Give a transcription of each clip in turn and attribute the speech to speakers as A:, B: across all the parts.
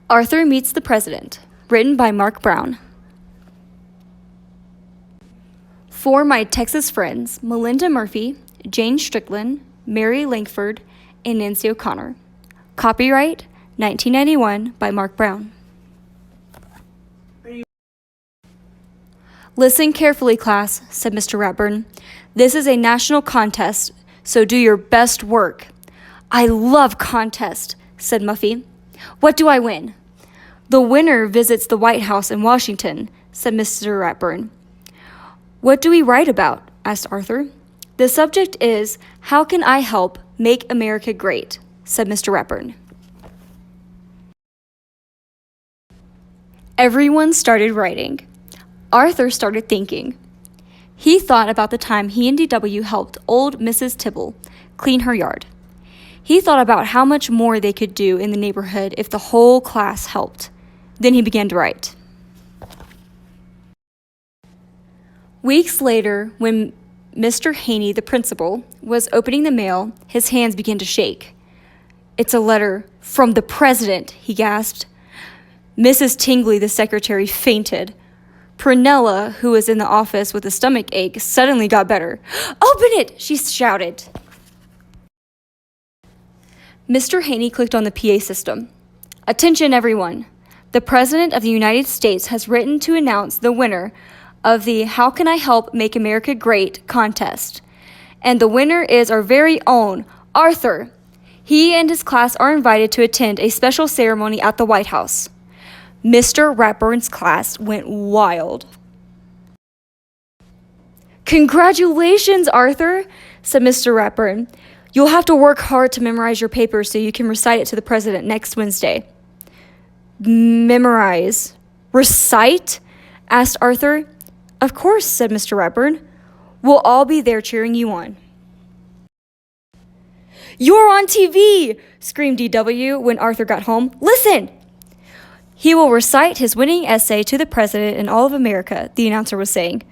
A: Arthur Meets the President, written by Mark Brown. For my Texas friends, Melinda Murphy, Jane Strickland, Mary Langford, and Nancy O'Connor. Copyright 1991 by Mark Brown. Listen carefully, class, said Mr. Ratburn. This is a national contest, so do your best work. I love contests, said Muffy. What do I win? The winner visits the White House in Washington, said Mr. Ratburn. What do we write about? Asked Arthur. The subject is, How can I help make America great? Said Mr. Ratburn. Everyone started writing. Arthur started thinking. He thought about the time he and D.W. helped old Mrs. Tibble clean her yard. He thought about how much more they could do in the neighborhood if the whole class helped. Then he began to write. Weeks later, when Mr. Haney, the principal, was opening the mail, his hands began to shake. It's a letter from the president, he gasped. Mrs. Tingley, the secretary, fainted. Prunella, who was in the office with a stomach ache, suddenly got better. Open it, she shouted. Mr. Haney clicked on the PA system. Attention, everyone. The President of the United States has written to announce the winner of the How Can I Help Make America Great contest. And the winner is our very own Arthur. He and his class are invited to attend a special ceremony at the White House. Mr. Ratburn's class went wild. Congratulations, Arthur, said Mr. Ratburn. You'll have to work hard to memorize your paper so you can recite it to the president next Wednesday. Memorize? Recite? Asked Arthur. Of course, said Mr. Ratburn. We'll all be there cheering you on. You're on TV, screamed D.W. when Arthur got home. Listen! He will recite his winning essay to the president and all of America, the announcer was saying.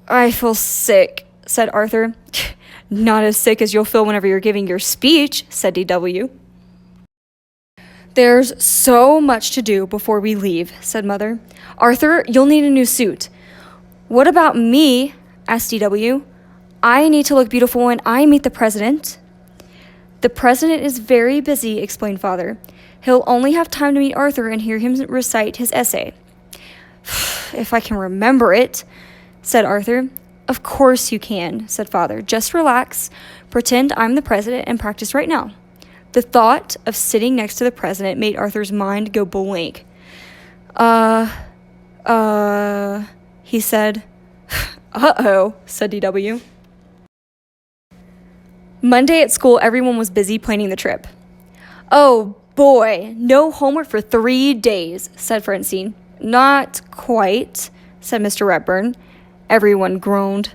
A: I feel sick, said Arthur. Not as sick as you'll feel whenever you're giving your speech, said D.W. There's so much to do before we leave, said Mother. Arthur, you'll need a new suit. What about me? Asked D.W. I need to look beautiful when I meet the president. The president is very busy, explained Father. He'll only have time to meet Arthur and hear him recite his essay. If I can remember it, said Arthur. Of course you can, said Father. Just relax, pretend I'm the president, and practice right now. The thought of sitting next to the president made Arthur's mind go blank. He said. Uh-oh, said D.W. Monday at school, everyone was busy planning the trip. Oh, boy, no homework for 3 days, said Francine. Not quite, said Mr. Ratburn. Everyone groaned.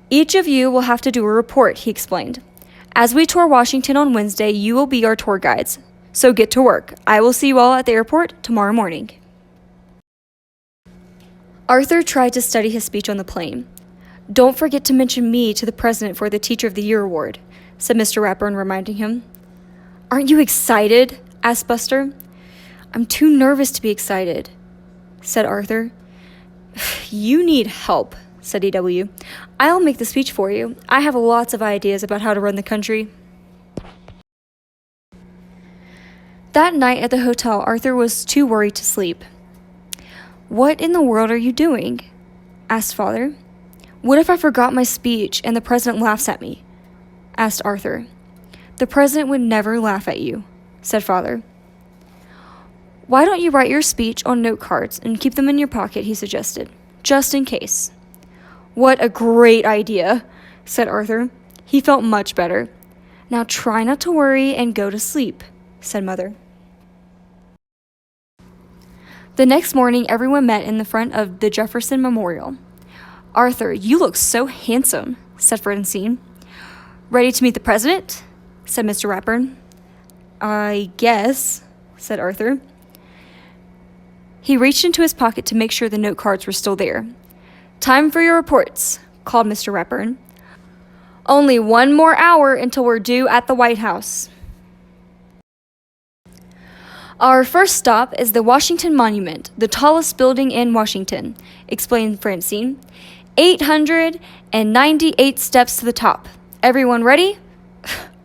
A: Each of you will have to do a report, he explained. As we tour Washington on Wednesday, you will be our tour guides. So get to work. I will see you all at the airport tomorrow morning. Arthur tried to study his speech on the plane. Don't forget to mention me to the president for the Teacher of the Year award, said Mr. Ratburn, reminding him. Aren't you excited? Asked Buster. I'm too nervous to be excited, said Arthur. You need help, said D.W. I'll make the speech for you. I have lots of ideas about how to run the country. That night at the hotel, Arthur was too worried to sleep. What in the world are you doing? Asked Father. What if I forgot my speech and the president laughs at me? Asked Arthur. The president would never laugh at you, said Father. Why don't you write your speech on note cards and keep them in your pocket, he suggested, just in case. What a great idea, said Arthur. He felt much better. Now try not to worry and go to sleep, said Mother. The next morning, everyone met in the front of the Jefferson Memorial. Arthur, you look so handsome, said Francine. Ready to meet the president? Said Mr. Ratburn. I guess, said Arthur. He reached into his pocket to make sure the note cards were still there. Time for your reports, called Mr. Ratburn. Only 1 more hour until we're due at the White House. Our first stop is the Washington Monument, the tallest building in Washington, explained Francine. 898 steps to the top. Everyone ready?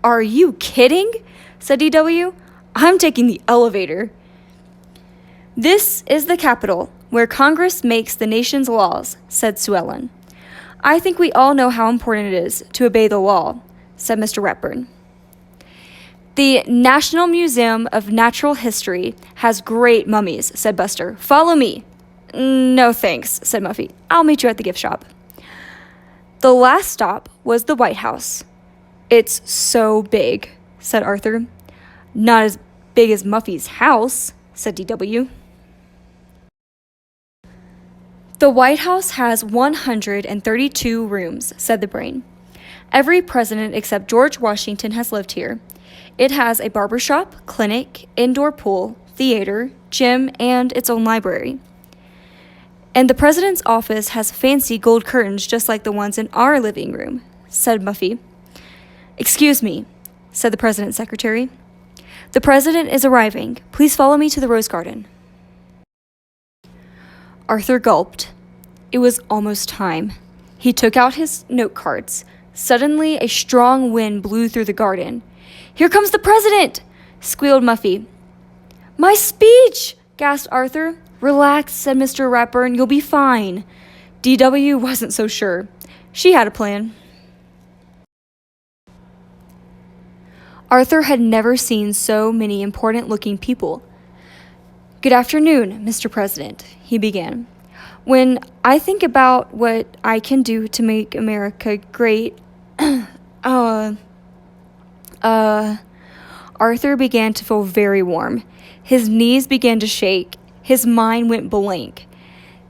A: Are you kidding? Said DW. I'm taking the elevator. This is the Capitol, where Congress makes the nation's laws, said Sue Ellen. I think we all know how important it is to obey the law, said Mr. Ratburn. The National Museum of Natural History has great mummies, said Buster. Follow me. No thanks, said Muffy. I'll meet you at the gift shop. The last stop was the White House. It's so big, said Arthur. Not as big as Muffy's house, said DW. The White House has 132 rooms, said the Brain. Every president except George Washington has lived here. It has a barbershop, clinic, indoor pool, theater, gym, and its own library. And the president's office has fancy gold curtains just like the ones in our living room, said Muffy. Excuse me, said the president's secretary. The president is arriving. Please follow me to the Rose Garden. Arthur gulped. It was almost time. He took out his note cards. Suddenly, a strong wind blew through the garden. Here comes the president! Squealed Muffy. My speech! Gasped Arthur. Relax, said Mr. Ratburn. You'll be fine. DW wasn't so sure. She had a plan. Arthur had never seen so many important-looking people. Good afternoon, Mr. President, he began. When I think about what I can do to make America great, Arthur began to feel very warm. His knees began to shake. His mind went blank.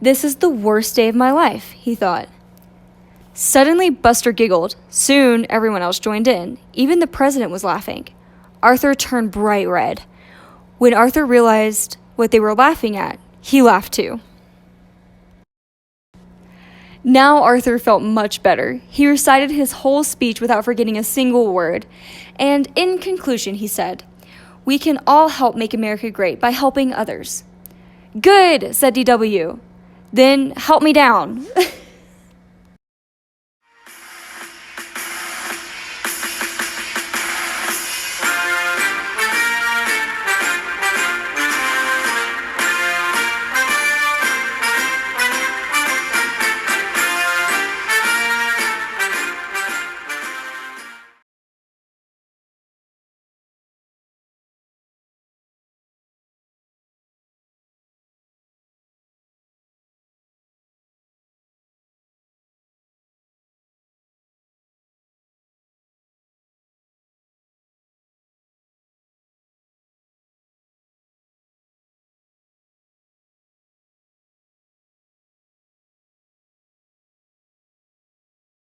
A: This is the worst day of my life, he thought. Suddenly, Buster giggled. Soon, everyone else joined in. Even the president was laughing. Arthur turned bright red. When Arthur realized what they were laughing at, he laughed too. Now Arthur felt much better. He recited his whole speech without forgetting a single word. And in conclusion, he said, "We can all help make America great by helping others." Good, said DW. Then help me down.